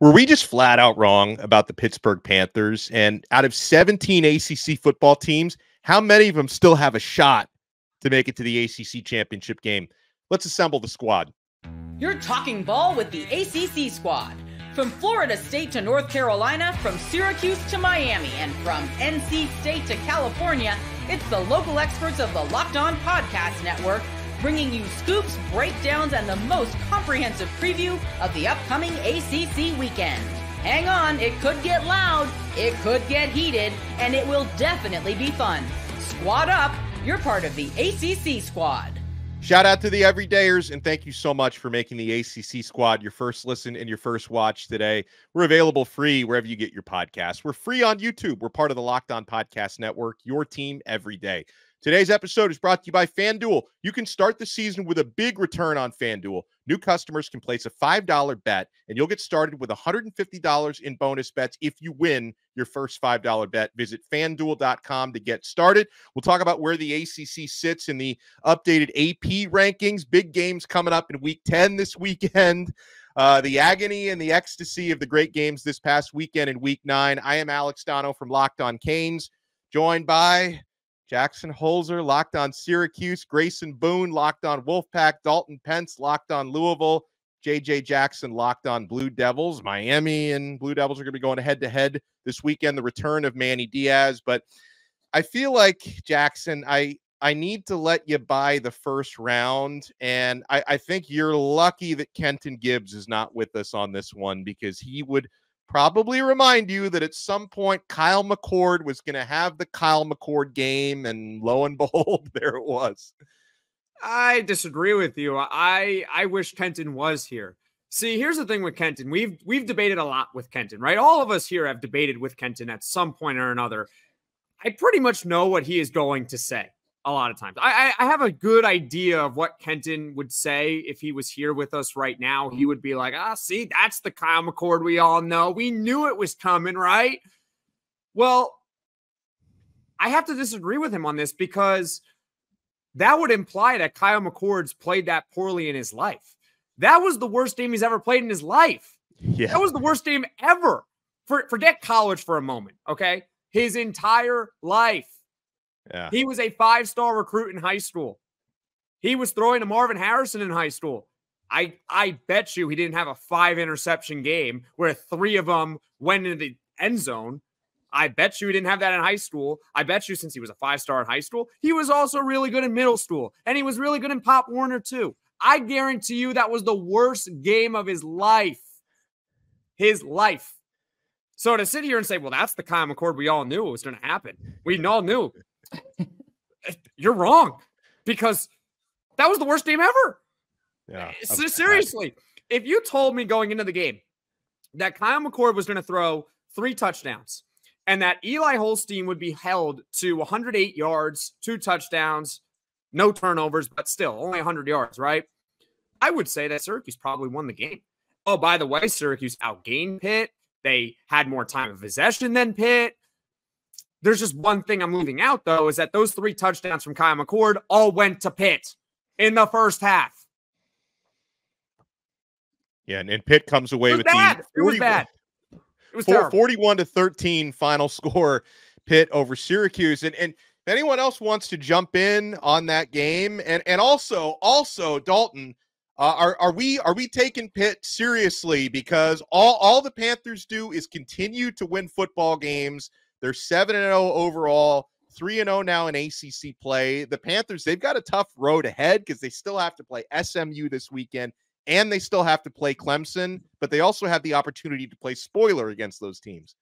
Were we just flat out wrong about the Pittsburgh Panthers? And out of 17 ACC football teams, how many of them still have a shot to make it to the ACC championship game? Let's assemble the squad. You're talking ball with the ACC Squad. From Florida State to North Carolina, from Syracuse to Miami, and from NC State to California, it's the local experts of the Locked On Podcast Network, bringing you scoops, breakdowns, and the most comprehensive preview of the upcoming ACC weekend. Hang on, it could get loud, it could get heated, and it will definitely be fun. Squad up, you're part of the ACC Squad. Shout out to the everydayers, and thank you so much for making the ACC Squad your first listen and your first watch today. We're available free wherever you get your podcasts. We're free on YouTube. We're part of the Locked On Podcast Network, your team every day. Today's episode is brought to you by FanDuel. You can start the season with a big return on FanDuel. New customers can place a $5 bet, and you'll get started with $150 in bonus bets if you win your first $5 bet. Visit FanDuel.com to get started. We'll talk about where the ACC sits in the updated AP rankings. Big games coming up in Week 10 this weekend. The agony and the ecstasy of the great games this past weekend in Week 9. I am Alex Donno from Locked On Canes, joined by Jackson Holzer, Locked On Syracuse, Grayson Boone, Locked On Wolfpack, Dalton Pence, Locked On Louisville, JJ Jackson, Locked On Blue Devils. Miami and Blue Devils are going to be going head-to-head this weekend, the return of Manny Diaz. But I feel like, Jackson, I need to let you buy the first round, and I think you're lucky that Kenton Gibbs is not with us on this one, because he would probably remind you that at some point Kyle McCord was going to have the Kyle McCord game, and lo and behold, there it was. I disagree with you. I wish Kenton was here. See, here's the thing with Kenton. We've debated a lot with Kenton, right? All of us here have debated with Kenton at some point or another. I pretty much know what he is going to say a lot of times. I have a good idea of what Kenton would say if he was here with us right now. He would be like, see, that's the Kyle McCord we all know. We knew it was coming, right? Well, I have to disagree with him on this, because that would imply that Kyle McCord's played that poorly in his life. That was the worst game he's ever played in his life. Yeah. That was the worst game ever. Forget college for a moment, okay? His entire life. Yeah. He was a 5-star recruit in high school. He was throwing to Marvin Harrison in high school. I bet you he didn't have a 5-interception game where 3 of them went into the end zone. I bet you he didn't have that in high school. I bet you, since he was a 5-star in high school, he was also really good in middle school, and he was really good in Pop Warner too. I guarantee you that was the worst game of his life. His life. So to sit here and say, well, that's the Kyle McCord we all knew was going to happen. We all knew. You're wrong, because that was the worst game ever. Yeah. So seriously, if you told me going into the game that Kyle McCord was going to throw 3 touchdowns and that Eli Holstein would be held to 108 yards, 2 touchdowns, no turnovers, but still only 100 yards, right? I would say that Syracuse probably won the game. Oh, by the way, Syracuse outgained Pitt. They had more time of possession than Pitt. There's just one thing I'm leaving out, though, is that those 3 touchdowns from Kyle McCord all went to Pitt in the first half. Yeah, and Pitt comes away with bad. It was bad. It was terrible. 41-13 final score, Pitt over Syracuse. And if anyone else wants to jump in on that game, and also Dalton, are we taking Pitt seriously? Because all the Panthers do is continue to win football games. They're 7-0 overall, 3-0 now in ACC play. The Panthers, they've got a tough road ahead, because they still have to play SMU this weekend, and they still have to play Clemson, but they also have the opportunity to play spoiler against those teams.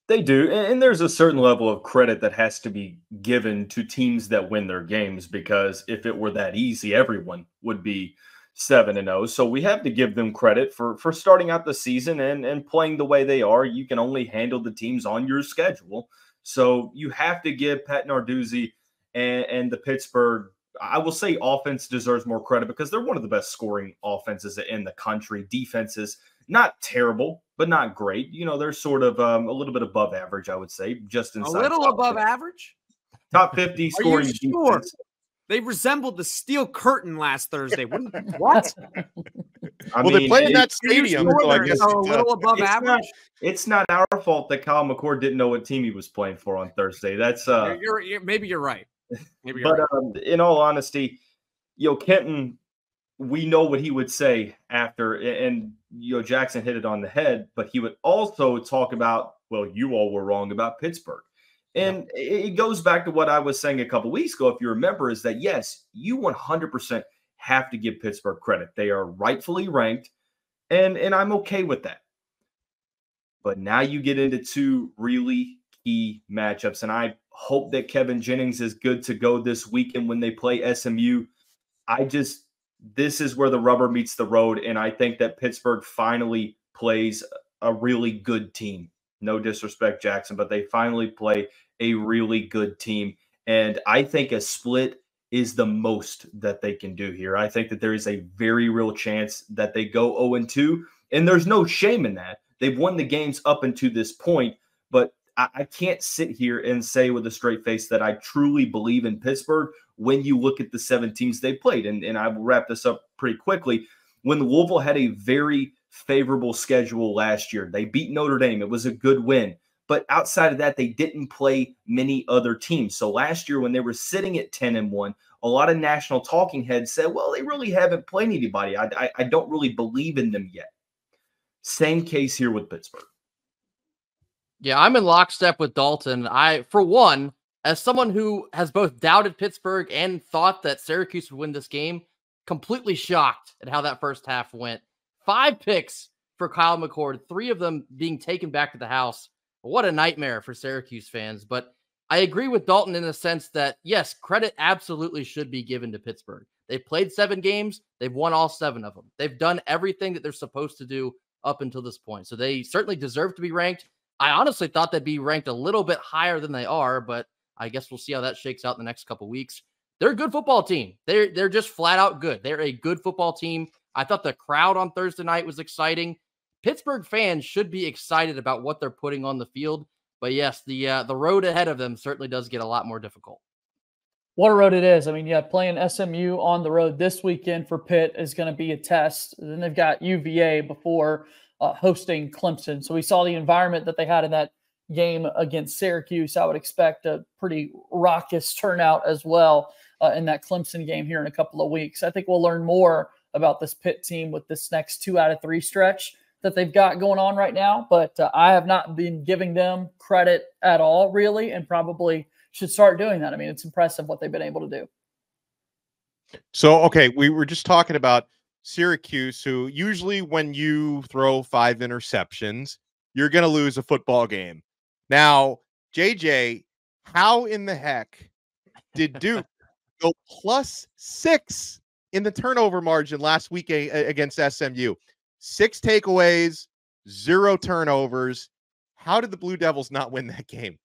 They do, and there's a certain level of credit that has to be given to teams that win their games, because if it were that easy, everyone would be 7-0. So we have to give them credit for starting out the season and playing the way they are. You can only handle the teams on your schedule. So you have to give Pat Narduzzi and the Pittsburgh, I will say, offense deserves more credit, because they're one of the best scoring offenses in the country. Defense is not terrible, but not great. You know, they're sort of a little bit above average, I would say, just inside. A little above average? Top 50 scoring defense. They resembled the steel curtain last Thursday. What? They play in that stadium, so I guess a little above average. It's not our fault that Kyle McCord didn't know what team he was playing for on Thursday. That's maybe you're right. In all honesty, Kenton, we know what he would say after, and Jackson hit it on the head, but he would also talk about, well, you all were wrong about Pittsburgh. And it goes back to what I was saying a couple weeks ago, if you remember, is that, yes, you 100% have to give Pittsburgh credit. They are rightfully ranked, and I'm okay with that. But now you get into two really key matchups, and I hope that Kevin Jennings is good to go this weekend when they play SMU. This is where the rubber meets the road, and I think that Pittsburgh finally plays a really good team. No disrespect, Jackson, but they finally play a really good team. And I think a split is the most that they can do here. I think that there is a very real chance that they go 0-2, and there's no shame in that. They've won the games up until this point, but I can't sit here and say with a straight face that I truly believe in Pittsburgh when you look at the 7 teams they played. And I will wrap this up pretty quickly. When Louisville had a very favorable schedule last year, they beat Notre Dame. It was a good win. But outside of that, they didn't play many other teams. So last year when they were sitting at 10-1, a lot of national talking heads said, well, they really haven't played anybody. I don't really believe in them yet. Same case here with Pittsburgh. Yeah, I'm in lockstep with Dalton. For one, as someone who has both doubted Pittsburgh and thought that Syracuse would win this game, completely shocked at how that first half went. 5 picks for Kyle McCord, 3 of them being taken back to the house. What a nightmare for Syracuse fans. But I agree with Dalton in the sense that, yes, credit absolutely should be given to Pittsburgh. They've played 7 games. They've won all 7 of them. They've done everything that they're supposed to do up until this point. So they certainly deserve to be ranked. I honestly thought they'd be ranked a little bit higher than they are, but I guess we'll see how that shakes out in the next couple weeks. They're a good football team. They're just flat out good. They're a good football team. I thought the crowd on Thursday night was exciting. Pittsburgh fans should be excited about what they're putting on the field. But yes, the road ahead of them certainly does get a lot more difficult. What a road it is. I mean, yeah, playing SMU on the road this weekend for Pitt is going to be a test. And then they've got UVA before hosting Clemson. So we saw the environment that they had in that game against Syracuse. I would expect a pretty raucous turnout as well in that Clemson game here in a couple of weeks. I think we'll learn more about this Pitt team with this next 2 out of 3 stretch that they've got going on right now. But I have not been giving them credit at all, really, and probably should start doing that. I mean, it's impressive what they've been able to do. So, okay, we were just talking about Syracuse, who usually when you throw 5 interceptions, you're going to lose a football game. Now, JJ, how in the heck did Duke go +6 in the turnover margin last week against SMU? 6 takeaways, 0 turnovers. How did the Blue Devils not win that game?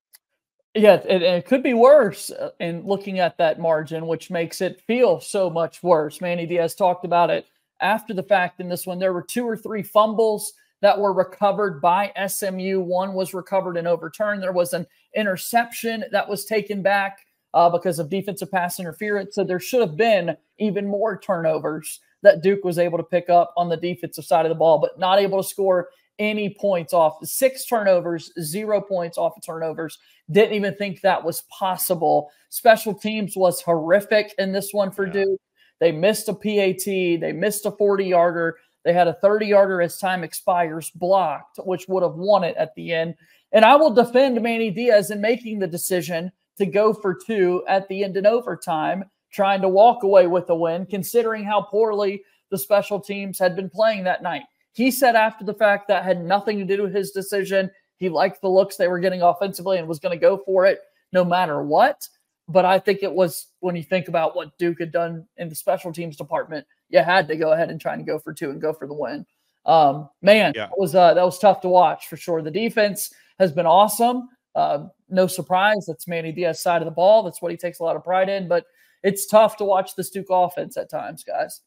Yeah, it could be worse in looking at that margin, which makes it feel so much worse. Manny Diaz talked about it after the fact in this one. There were 2 or 3 fumbles that were recovered by SMU. One was recovered and overturned. There was an interception that was taken back because of defensive pass interference. So there should have been even more turnovers that Duke was able to pick up on the defensive side of the ball, but not able to score any points off. 6 turnovers, 0 points off of turnovers. Didn't even think that was possible. Special teams was horrific in this one for Duke. They missed a PAT. They missed a 40-yarder. They had a 30-yarder as time expires blocked, which would have won it at the end. And I will defend Manny Diaz in making the decision to go for 2 at the end in overtime, trying to walk away with a win, considering how poorly the special teams had been playing that night. He said after the fact that had nothing to do with his decision. He liked the looks they were getting offensively and was going to go for it no matter what. But I think it was, when you think about what Duke had done in the special teams department, you had to go ahead and try and go for 2 and go for the win. That was tough to watch for sure. The defense has been awesome. No surprise. That's Manny Diaz's side of the ball. That's what he takes a lot of pride in. But it's tough to watch this Duke offense at times, guys.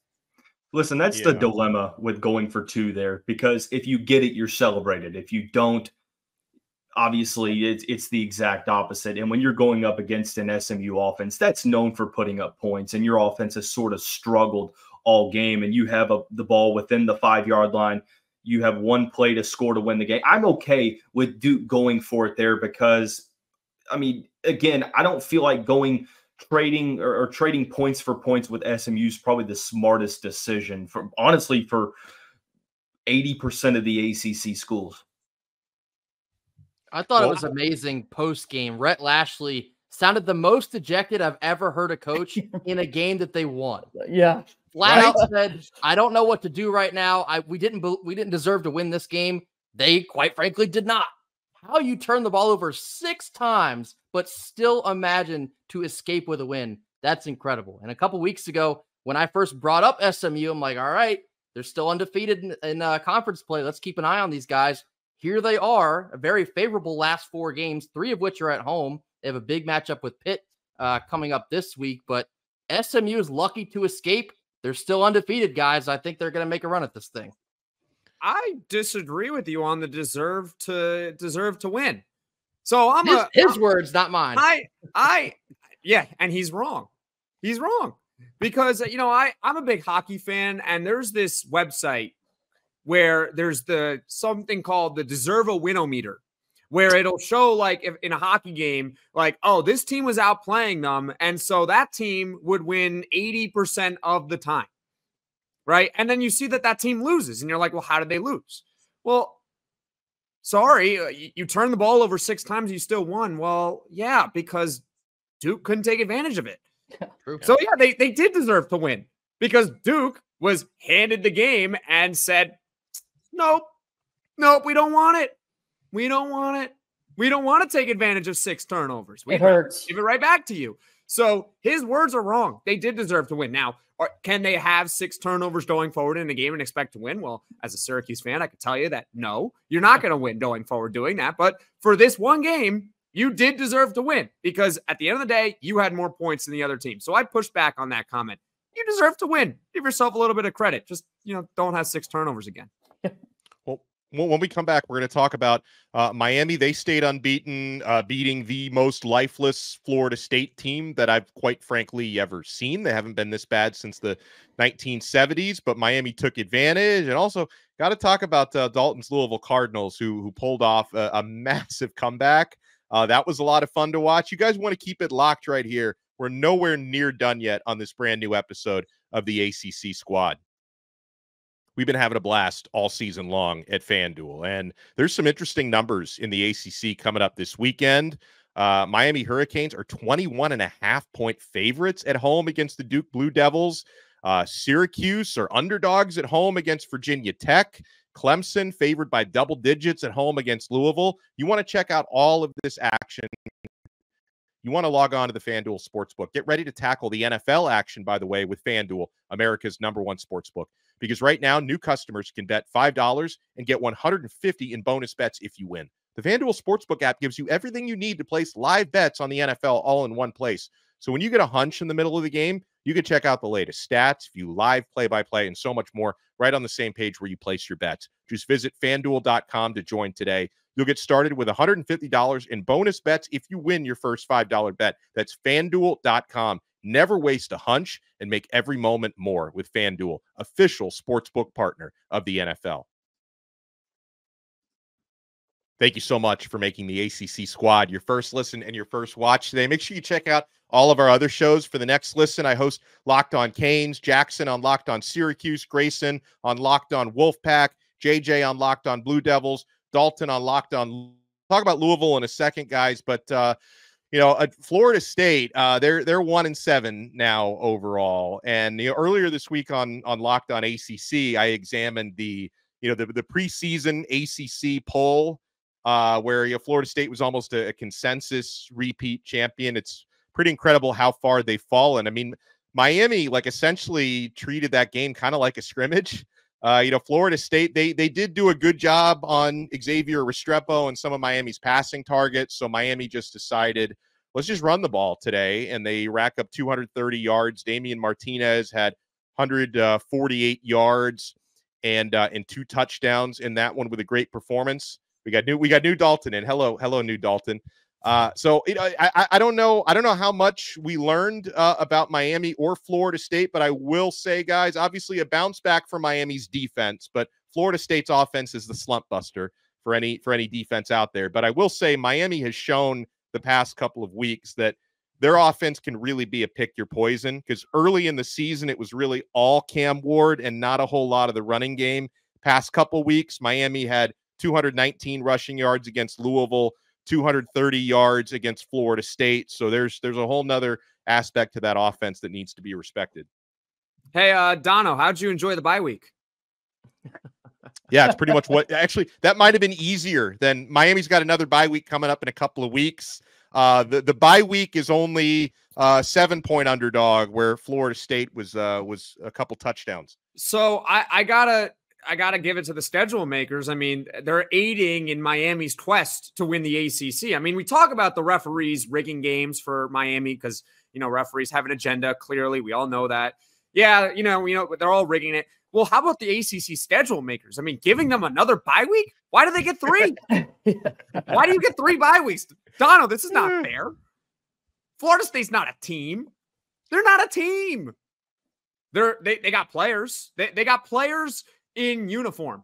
Listen, that's the dilemma with going for 2 there, because if you get it, you're celebrated. If you don't, obviously it's the exact opposite. And when you're going up against an SMU offense that's known for putting up points, and your offense has sort of struggled all game, and you have the ball within the 5-yard line, you have one play to score to win the game, I'm okay with Duke going for it there because, I mean, again, I don't feel like trading points for points with SMU is probably the smartest decision for 80% of the ACC schools. I thought it was amazing post game. Rhett Lashley sounded the most dejected I've ever heard a coach in a game that they won. Yeah. Flat out said, I don't know what to do right now. We didn't deserve to win this game. They quite frankly did not. How you turn the ball over 6 times, but still imagine to escape with a win. That's incredible. And a couple weeks ago, when I first brought up SMU, I'm like, all right, they're still undefeated in conference play. Let's keep an eye on these guys. Here they are, a very favorable last 4 games, 3 of which are at home. They have a big matchup with Pitt coming up this week, but SMU is lucky to escape. They're still undefeated, guys. I think they're going to make a run at this thing. I disagree with you on the deserve to win. So I'm his words, not mine. Yeah, and he's wrong. He's wrong because I'm a big hockey fan, and there's this website where there's something called the Deserve a Win-O-meter, where it'll show like if in a hockey game, like, oh, this team was outplaying them, and so that team would win 80% of the time. Right. And then you see that team loses and you're like, well, how did they lose? Well, sorry, you turned the ball over 6 times. You still won. Well, yeah, because Duke couldn't take advantage of it. So, yeah, they did deserve to win because Duke was handed the game and said, nope, we don't want it. We don't want it. We don't want to take advantage of 6 turnovers. It hurts. Give it right back to you. So his words are wrong. They did deserve to win. Now, can they have 6 turnovers going forward in a game and expect to win? Well, as a Syracuse fan, I can tell you that no, you're not going to win going forward doing that. But for this one game, you did deserve to win because at the end of the day, you had more points than the other team. So I pushed back on that comment. You deserve to win. Give yourself a little bit of credit. Just, don't have 6 turnovers again. Well, when we come back, we're going to talk about Miami. They stayed unbeaten, beating the most lifeless Florida State team that I've quite frankly ever seen. They haven't been this bad since the 1970s, but Miami took advantage. And also got to talk about Dalton's Louisville Cardinals, who pulled off a massive comeback. That was a lot of fun to watch. You guys want to keep it locked right here. We're nowhere near done yet on this brand new episode of the ACC Squad. We've been having a blast all season long at FanDuel, and there's some interesting numbers in the ACC coming up this weekend. Miami Hurricanes are 21.5-point favorites at home against the Duke Blue Devils. Syracuse are underdogs at home against Virginia Tech. Clemson favored by double digits at home against Louisville. You want to check out all of this action. You want to log on to the FanDuel Sportsbook. Get ready to tackle the NFL action, by the way, with FanDuel, America's #1 sportsbook. Because right now, new customers can bet $5 and get $150 in bonus bets if you win. The FanDuel Sportsbook app gives you everything you need to place live bets on the NFL all in one place. So when you get a hunch in the middle of the game, you can check out the latest stats, view live play-by-play, and so much more right on the same page where you place your bets. Just visit FanDuel.com to join today. You'll get started with $150 in bonus bets if you win your first $5 bet. That's FanDuel.com. Never waste a hunch and make every moment more with FanDuel, official sportsbook partner of the NFL. Thank you so much for making the ACC Squad your first listen and your first watch today. Make sure you check out all of our other shows for the next listen. I host Locked On Canes, Jackson on Locked On Syracuse, Grayson on Locked On Wolfpack, JJ on Locked On Blue Devils, Dalton on Locked On. Talk about Louisville in a second, guys, but Florida State, they're 1-7 now overall. And earlier this week on Locked On ACC, I examined the preseason ACC poll where Florida State was almost a consensus repeat champion. It's pretty incredible how far they've fallen. I mean, Miami essentially treated that game kind of like a scrimmage. Florida State, they did do a good job on Xavier Restrepo and some of Miami's passing targets. So Miami just decided, let's just run the ball today. And they rack up 230 yards. Damian Martinez had 148 yards and 2 touchdowns in that one with a great performance. We got new Dalton in. Hello, new Dalton. So I don't know how much we learned about Miami or Florida State, but I will say, guys, obviously a bounce back for Miami's defense, but Florida State's offense is the slump buster for any defense out there. But I will say Miami has shown the past couple of weeks that their offense can really be a pick your poison, because early in the season it was really all Cam Ward and not a whole lot of the running game. Past couple weeks, Miami had 219 rushing yards against Louisville, 230 yards against Florida State. So there's a whole nother aspect to that offense that needs to be respected. Hey, Donno, how'd you enjoy the bye week? Yeah, it's pretty much what actually that might have been easier than Miami's got another bye week coming up in a couple of weeks. The bye week is only 7-point underdog, where Florida State was a couple touchdowns. So I gotta give it to the schedule makers. I mean, they're aiding in Miami's quest to win the ACC. I mean, we talk about the referees rigging games for Miami because, referees have an agenda. Clearly, we all know that. Yeah, they're all rigging it. Well, how about the ACC schedule makers? I mean, giving them another bye week? Why do they get 3? Why do you get 3 bye weeks? Donald, this is not fair. Florida State's not a team. They're not a team. They got players. They got players in uniform,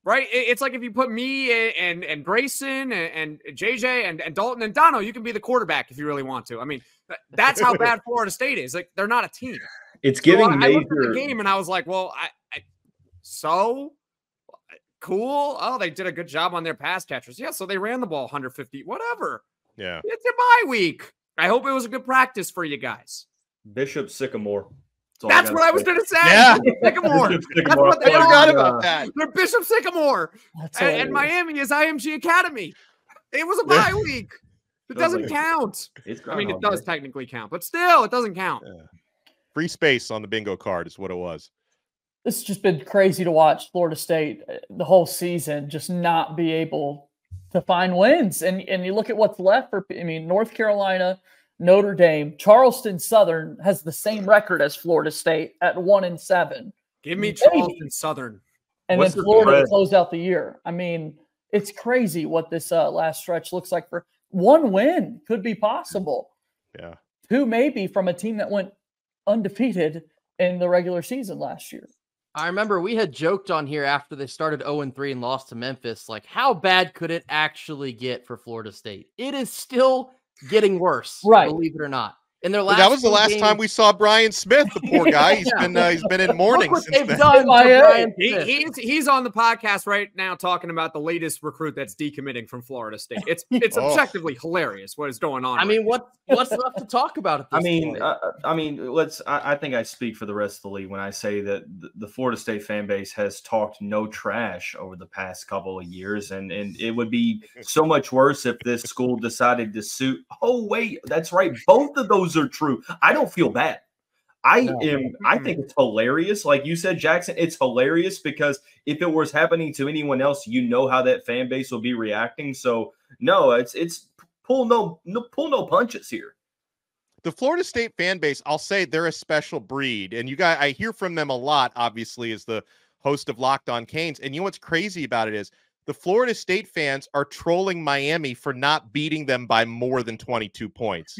right? It's like if you put me and Grayson and JJ and Dalton and Donno, you can be the quarterback if you really want to. I mean, that's how bad Florida State is. Like, they're not a team. It's giving I looked at the game and I was like, well, so cool. Oh, they did a good job on their pass catchers. Yeah, so they ran the ball 150, whatever. Yeah. It's a bye week. I hope it was a good practice for you guys. Bishop Sycamore. That's what I was going to say. Yeah. Sycamore. That's what they forgot are. about that. They're Bishop Sycamore. And Miami is IMG Academy. It was a bye week. It doesn't count. I mean, it does technically count, but still, it doesn't count. Yeah. Free space on the bingo card is what it was. This has just been crazy to watch Florida State the whole season just not be able to find wins. And you look at what's left for, North Carolina, Notre Dame, Charleston Southern has the same record as Florida State at 1-7. Give me Charleston Southern. And then Florida to close out the year. I mean, it's crazy what this last stretch looks like. For one win could be possible. Yeah. 2 maybe from a team that went undefeated in the regular season last year. I remember we had joked on here after they started 0-3 and lost to Memphis, like, how bad could it actually get for Florida State? It is still getting worse, right? Believe it or not. In their last that was the last time we saw Brian Smith, the poor guy. He's been in mourning since then. He's on the podcast right now talking about the latest recruit that's decommitting from Florida State. It's objectively hilarious what is going on. I mean, what's left to talk about at this point? I think I speak for the rest of the league when I say that the Florida State fan base has talked no trash over the past couple of years, and it would be so much worse if this school decided to sue. Oh wait, that's right, both of those are true. I don't feel bad. I think it's hilarious. Like you said, Jackson, it's hilarious because if it was happening to anyone else, how that fan base will be reacting. So no, it's pull no punches here. The Florida State fan base, I'll say they're a special breed. And you guys, I hear from them a lot, obviously, as the host of Locked On Canes. And you know what's crazy about it is the Florida State fans are trolling Miami for not beating them by more than 22 points.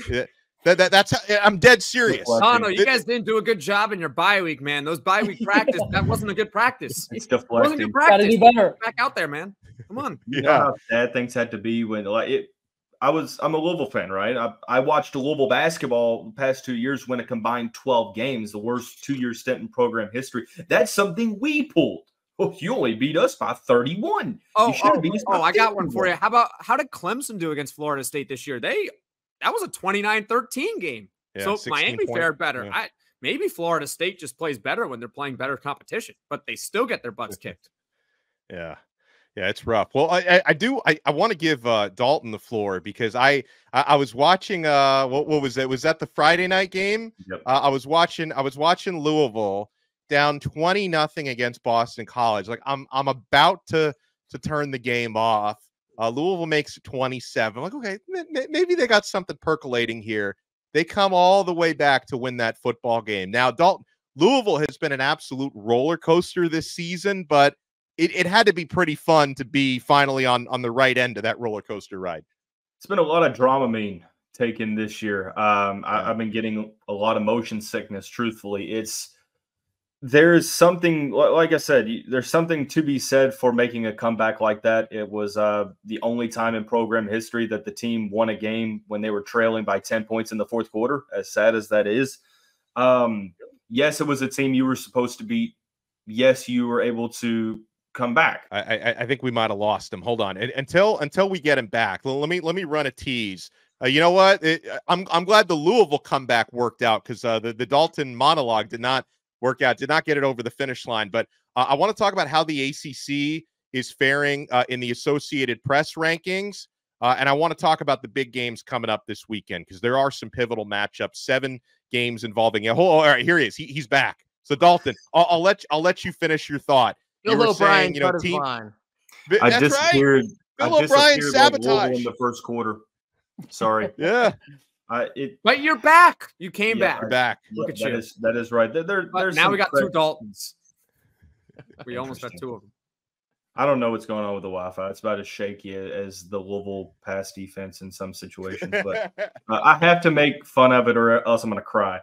That's I'm dead serious. Oh no, you guys didn't do a good job in your bye week, man. Those bye week practice, that wasn't a good practice. It's deflecting. It wasn't good practice. Gotta do better. Back out there, man. Come on. You know how sad things had to be when I'm a Louisville fan, right? I watched Louisville basketball the past 2 years win a combined 12 games, the worst 2-year stint in program history. That's something we pulled. Oh, you only beat us by 31. I got one for you. How did Clemson do against Florida State this year? That was a 29-13 game. Yeah, so Miami fared better. Yeah. Maybe Florida State just plays better when they're playing better competition, but they still get their butts kicked. Yeah, it's rough. Well, I want to give Dalton the floor because I was watching what was it? Was that the Friday night game? Yep. I was watching Louisville down 20-0 against Boston College. Like I'm about to turn the game off. Louisville makes it 27. Like, okay, maybe they got something percolating here. They come all the way back to win that football game. Now, Louisville has been an absolute roller coaster this season, but it had to be pretty fun to be finally on the right end of that roller coaster ride. It's been a lot of Dramamine taken this year. I've been getting a lot of motion sickness, truthfully. There's something, like I said, there's something to be said for making a comeback like that. It was the only time in program history that the team won a game when they were trailing by 10 points in the fourth quarter, as sad as that is. Yes, it was a team you were supposed to beat. Yes, you were able to come back. I think we might have lost him. Hold on. Until we get him back, let me run a tease. You know what? I'm glad the Louisville comeback worked out, because the Dalton monologue did not work out, did not get it over the finish line. But I want to talk about how the ACC is faring in the Associated Press rankings. And I want to talk about the big games coming up this weekend, because there are some pivotal matchups, 7 games involving all right, here he is. He's back. So Dalton, I'll let you finish your thought. Bill O'Brien, team. I disappeared. Right. Bill O'Brien sabotage in the first quarter. Sorry. Yeah. But you're back. You came back. You're back. Look at you. That is right. There's now we got 2 Daltons. We almost got 2 of them. I don't know what's going on with the Wi-Fi. It's about as shaky as the Louisville pass defense in some situations. But I have to make fun of it, or else I'm going to cry.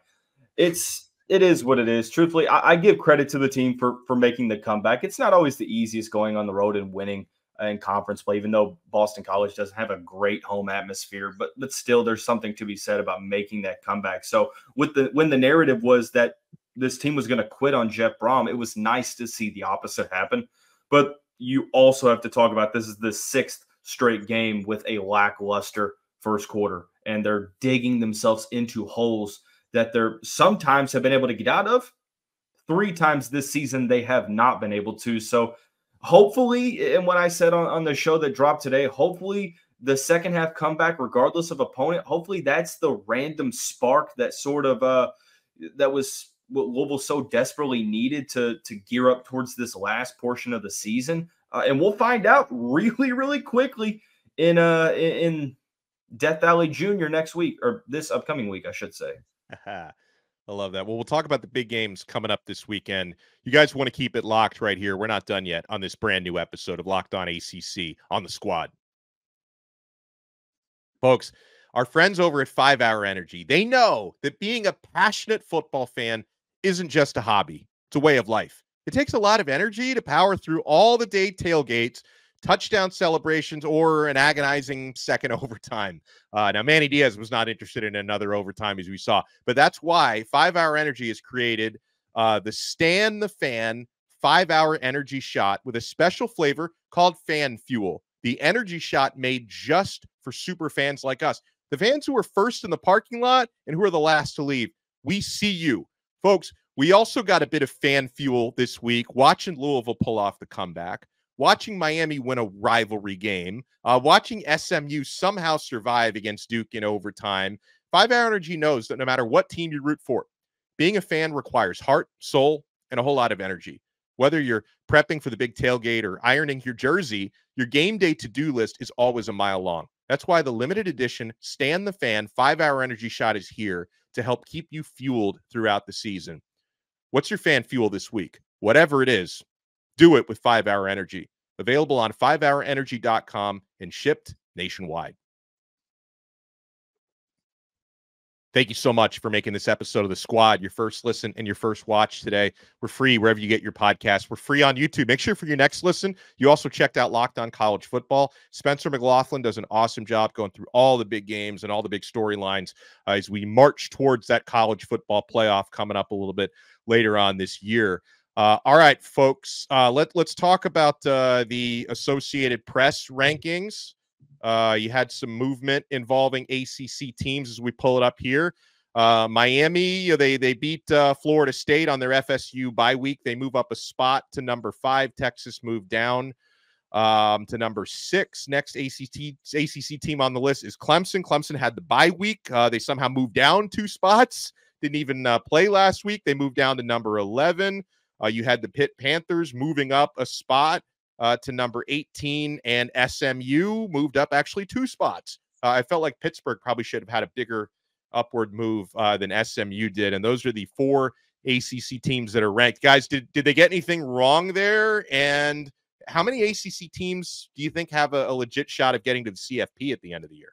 It is what it is. Truthfully, I give credit to the team for making the comeback. It's not always the easiest going on the road and winning in conference play, even though Boston College doesn't have a great home atmosphere. But still, there's something to be said about making that comeback. So when the narrative was that this team was going to quit on Jeff Brom, it was nice to see the opposite happen. But you also have to talk about, this is the 6th straight game with a lackluster first quarter, and they're digging themselves into holes that they're sometimes have been able to get out of. 3 times this season, they have not been able to. So hopefully, and what I said on the show that dropped today, hopefully the second half comeback, regardless of opponent, hopefully that's the random spark that sort of that was what Louisville so desperately needed to gear up towards this last portion of the season. And we'll find out really, really quickly in Death Valley Junior next week, or this upcoming week, I should say. I love that. Well, we'll talk about the big games coming up this weekend. You guys want to keep it locked right here. We're not done yet on this brand new episode of Locked On ACC on the Squad. Folks, our friends over at 5 Hour Energy, they know that being a passionate football fan isn't just a hobby. It's a way of life. It takes a lot of energy to power through all the day tailgates, touchdown celebrations, or an agonizing second overtime. Now, Manny Diaz was not interested in another overtime, as we saw, but that's why 5 Hour Energy has created the Stan the Fan 5 Hour Energy Shot with a special flavor called Fan Fuel. The energy shot made just for super fans like us, the fans who are first in the parking lot and who are the last to leave. We see you, folks. We also got a bit of fan fuel this week, watching Louisville pull off the comeback, watching Miami win a rivalry game, watching SMU somehow survive against Duke in overtime. 5 Hour Energy knows that no matter what team you root for, being a fan requires heart, soul, and a whole lot of energy. Whether you're prepping for the big tailgate or ironing your jersey, your game day to-do list is always a mile long. That's why the limited edition Stan the Fan 5 Hour Energy Shot is here to help keep you fueled throughout the season. What's your fan fuel this week? Whatever it is, do it with 5 Hour Energy. Available on 5hourenergy.com and shipped nationwide. Thank you so much for making this episode of The Squad your first listen and your first watch today. We're free wherever you get your podcasts. We're free on YouTube. Make sure for your next listen, you also checked out Locked On College Football. Spencer McLaughlin does an awesome job going through all the big games and all the big storylines as we march towards that college football playoff coming up a little bit later on this year. All right, folks, let's talk about the Associated Press rankings. You had some movement involving ACC teams as we pull it up here. Miami, they beat Florida State on their FSU bye week. They move up a spot to number 5. Texas moved down to number 6. Next ACC team on the list is Clemson. Clemson had the bye week. They somehow moved down 2 spots. Didn't even play last week. They moved down to number 11. You had the Pitt Panthers moving up a spot to number 18, and SMU moved up actually 2 spots. I felt like Pittsburgh probably should have had a bigger upward move than SMU did, and those are the 4 ACC teams that are ranked. Guys, did they get anything wrong there? And How many ACC teams do you think have a legit shot of getting to the CFP at the end of the year?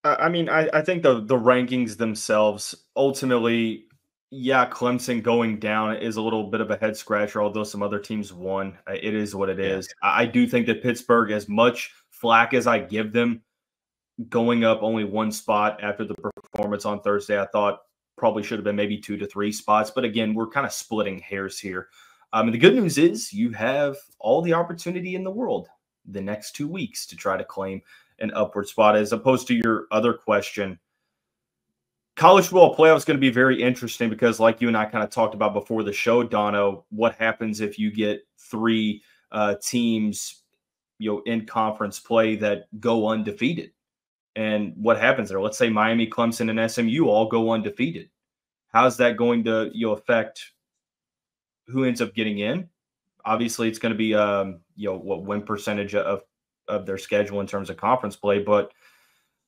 I mean, I think the rankings themselves, ultimately, yeah, Clemson going down is a little bit of a head scratcher, although some other teams won. It is what it is. I do think that Pittsburgh, as much flack as I give them, going up only one spot after the performance on Thursday, I thought probably should have been maybe 2 to 3 spots. But again, we're kind of splitting hairs here. And the good news is you have all the opportunity in the world the next 2 weeks to try to claim an upward spot. As opposed to your other question, college football playoff is going to be very interesting because, like you and I kind of talked about before the show, Donno, what happens if you get 3 teams, in conference play that go undefeated? And what happens there? Let's say Miami, Clemson, and SMU all go undefeated. How's that going to affect who ends up getting in? Obviously, it's going to be what win percentage of their schedule in terms of conference play. But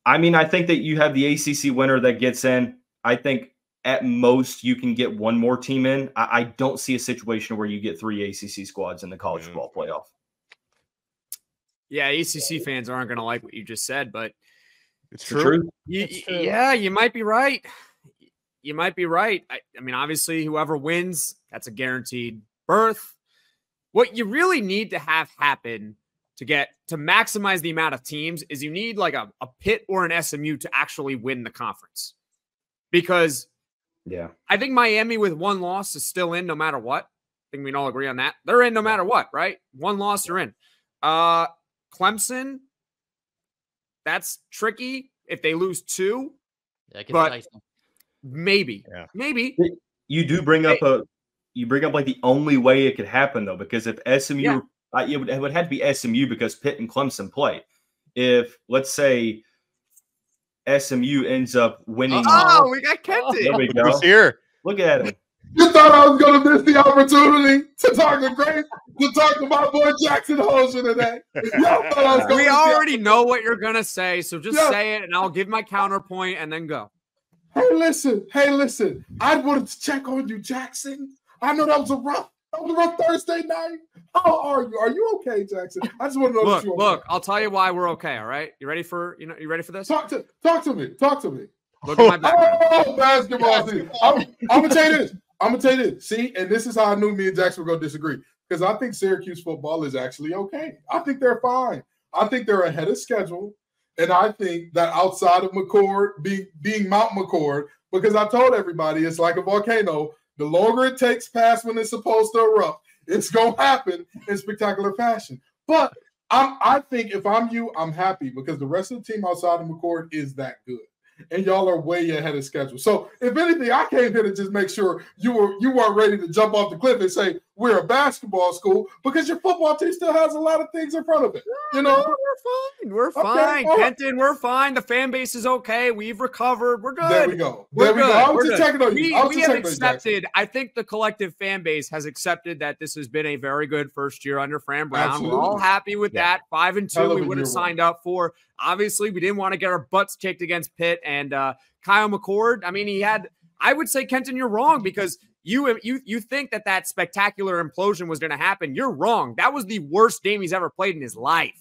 I mean, I think that you have the ACC winner that gets in. I think at most you can get one more team in. I don't see a situation where you get 3 ACC squads in the college football playoff. Yeah, ACC fans aren't going to like what you just said, but it's true. Yeah, you might be right. You might be right. I mean, obviously, whoever wins, that's a guaranteed berth. What you really need to have happen to maximize the amount of teams is you need like a Pitt or an SMU to actually win the conference. Because I think Miami with 1 loss is still in no matter what. I think we can all agree on that. They're in no matter what, right? 1 loss, they're in. Clemson, that's tricky if they lose 2. Yeah, but maybe. You do bring up like the only way it could happen though, because if SMU, it would have to be SMU because Pitt and Clemson play. If let's say SMU ends up winning, we got Kenton. There we go. He's here. Look at him. You thought I was going to miss the opportunity to talk about boy Jackson Holzer today. We already know what you're going to say, so just say it, and I'll give my counterpoint and then go. Hey, listen. I wanted to check on you, Jackson. I know that was a rough Thursday night. How are you? Are you okay, Jackson? I just want to know. Look, I'll tell you why we're okay. All right, you ready for this? Talk to me. Look at my background. Oh, basketball season. I'm gonna tell you this. See, and this is how I knew me and Jackson were gonna disagree. Because I think Syracuse football is actually okay. I think they're fine. I think they're ahead of schedule. And I think that outside of McCord being Mount McCord, because I told everybody it's like a volcano. The longer it takes past when it's supposed to erupt, it's going to happen in spectacular fashion. But I think if I'm you, I'm happy because the rest of the team outside of McCord is that good. And y'all are way ahead of schedule. So if anything, I came here to just make sure you weren't ready to jump off the cliff and say we're a basketball school because your football team still has a lot of things in front of it. We're fine. Okay, Kenton, we're fine. The fan base is okay. We've recovered. We're good. There we go. I was just checking on you. We have accepted. I think the collective fan base has accepted that this has been a very good first year under Fran Brown. Absolutely. We're all happy with that. 5-2, we would have signed up for. Obviously, we didn't want to get our butts kicked against Pitt and Kyle McCord. I mean, I would say, Kenton, you're wrong because you think that spectacular implosion was going to happen. You're wrong. That was the worst game he's ever played in his life.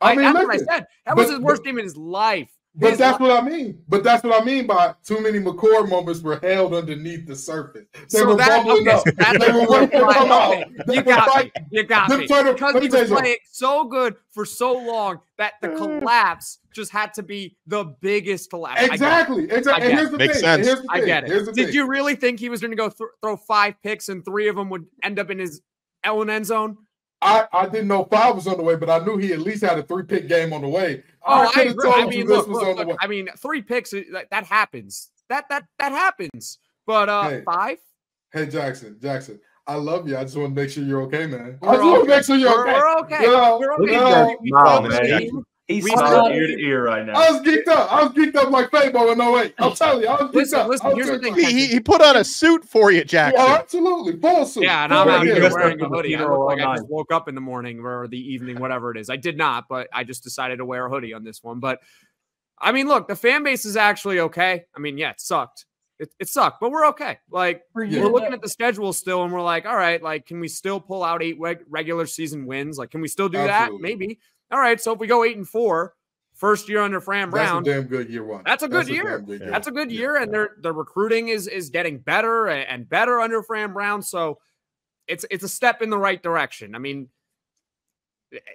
That's what I said. That was his worst game in his life. But that's what I mean. But that's what I mean by too many McCord moments were held underneath the surface. They were bubbling up. They were waiting to come out. You got me. Because he was playing so good for so long that the collapse just had to be the biggest collapse. Exactly. And here's the thing. I get it. Did you really think he was going to go throw 5 picks and 3 of them would end up in his own end zone? I didn't know 5 was on the way, but I knew he at least had a 3-pick game on the way. I agree. I mean, look. I mean, 3 picks that happens. That happens. But 5. Hey, Jackson, I love you. I just want to make sure you're okay, man. I just want to make sure you're okay. We're okay. We're okay. He's smiling ear to ear right now. I was geeked up like Fabo in 08. I'm telling you, I was geeked up. Listen, here's the thing. He put on a suit for you, Jackson. Yeah, absolutely. Full suit. Yeah, and I'm out here wearing a hoodie. I look like I just woke up in the morning or the evening, whatever it is. I did not, but I just decided to wear a hoodie on this one. But, I mean, look, the fan base is actually okay. I mean, yeah, it sucked. It sucked, but we're okay. Like, Yeah. we're looking at the schedule still, and we're like, all right, like, can we still pull out 8 regular season wins? Like, can we still do that? Maybe. All right, so if we go 8-4, first year under Fran Brown, that's a damn good year one. That's a good year. That's a good year, and their recruiting is getting better and better under Fran Brown. So it's a step in the right direction. I mean,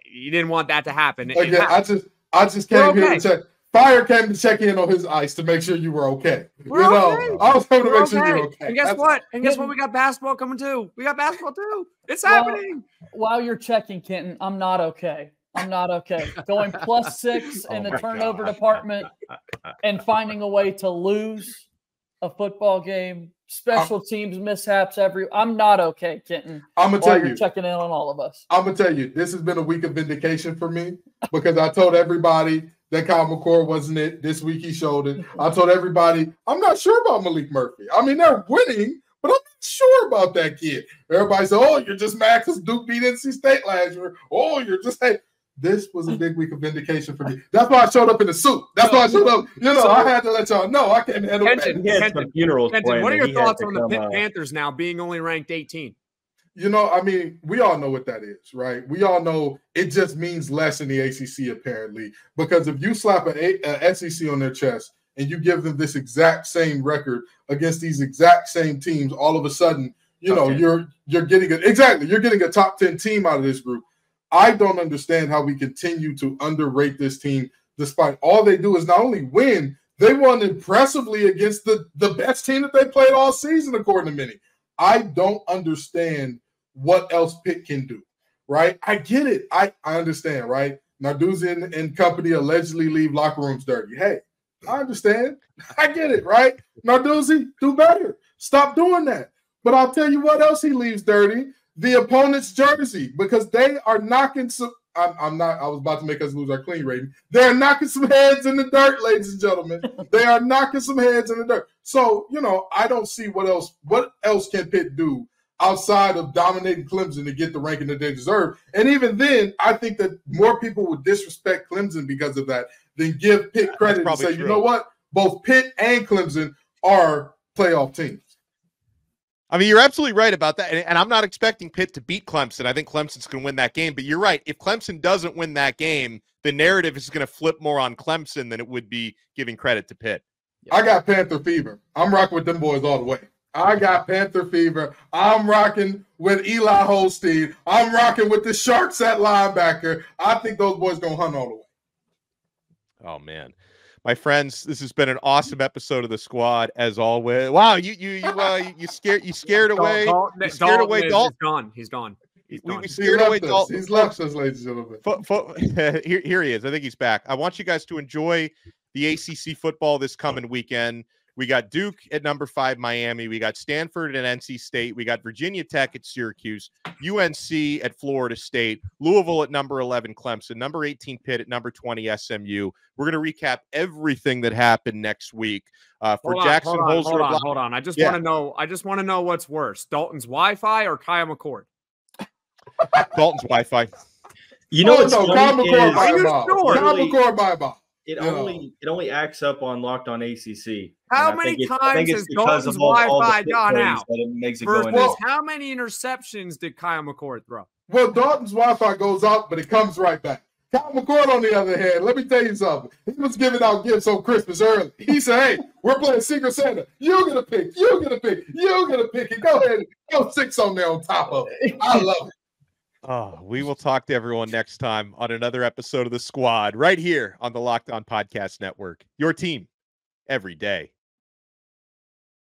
you didn't want that to happen. Again, I just came here to check. Fire came to check in on his ice to make sure you were okay. We're okay. I was coming to make sure you were okay. And guess what? We got basketball coming too. We got basketball too. It's happening. While you're checking, Kenton, I'm not okay. I'm not okay. Going +6 in the turnover department and finding a way to lose a football game, special teams mishaps I'm not okay, Kenton. I'm gonna tell you, checking in on all of us. I'm gonna tell you, this has been a week of vindication for me because I told everybody that Kyle McCord wasn't it. This week he showed it. I told everybody I'm not sure about Malik Murphy. I mean, they're winning, but I'm not sure about that kid. Everybody said, "Oh, you're just mad because Duke beat NC State last year." Oh, you're just hey. This was a big week of vindication for me. That's why I showed up in the suit. That's why I showed up. I had to let y'all know I can't handle Kenton, what are your thoughts on the Pitt Panthers now being only ranked 18? I mean, we all know what that is, right? We all know it just means less in the ACC, apparently, because if you slap an SEC on their chest and you give them this exact same record against these exact same teams, all of a sudden, you're getting you're getting a top 10 team out of this group. I don't understand how we continue to underrate this team, despite all they do is not only win, they won impressively against the best team that they played all season, according to many. I don't understand what else Pitt can do, right? I get it. I understand, right? Narduzzi and company allegedly leave locker rooms dirty. Hey, I understand. I get it, right? Narduzzi, do better. Stop doing that. But I'll tell you what else he leaves dirty. The opponent's jersey, because they are knocking some. I was about to make us lose our clean rating. They're knocking some heads in the dirt, ladies and gentlemen. They are knocking some heads in the dirt. So, I don't see what else can Pitt do outside of dominating Clemson to get the ranking that they deserve. And even then, I think that more people would disrespect Clemson because of that than give Pitt credit and say, true. You know what? Both Pitt and Clemson are playoff teams. I mean, you're absolutely right about that. And I'm not expecting Pitt to beat Clemson. I think Clemson's going to win that game. But you're right. If Clemson doesn't win that game, the narrative is going to flip more on Clemson than it would be giving credit to Pitt. I got Panther fever. I'm rocking with them boys all the way. I got Panther fever. I'm rocking with Eli Holstein. I'm rocking with the Sharks at linebacker. I think those boys going to hunt all the way. Oh, man. My friends, this has been an awesome episode of the squad, as always. Wow, you scared away. You scared away Dalton. He's gone. We scared away Dalton. He's left us, ladies and gentlemen. Here he is. I think he's back. I want you guys to enjoy the ACC football this coming weekend. We got Duke at number 5, Miami. We got Stanford and NC State. We got Virginia Tech at Syracuse, UNC at Florida State, Louisville at number 11, Clemson, number 18, Pitt at number 20, SMU. We're going to recap everything that happened next week. For Jackson Holzer. Hold on. I just want to know what's worse, Dalton's Wi-Fi or Kyle McCord? Dalton's Wi-Fi. Kyle McCord bye-bye. It only acts up on Locked On ACC. How many times has Dalton's Wi-Fi gone out? How many interceptions did Kyle McCord throw? Well, Dalton's Wi-Fi goes out, but it comes right back. Kyle McCord, on the other hand, let me tell you something. He was giving out gifts on Christmas early. He said, hey, we're playing Secret Santa. You're going to pick. You're going to pick. You're going to pick it. Go ahead. Go 6 on there on top of it. I love it. Oh, we will talk to everyone next time on another episode of The Squad right here on the Locked On Podcast Network. Your team every day.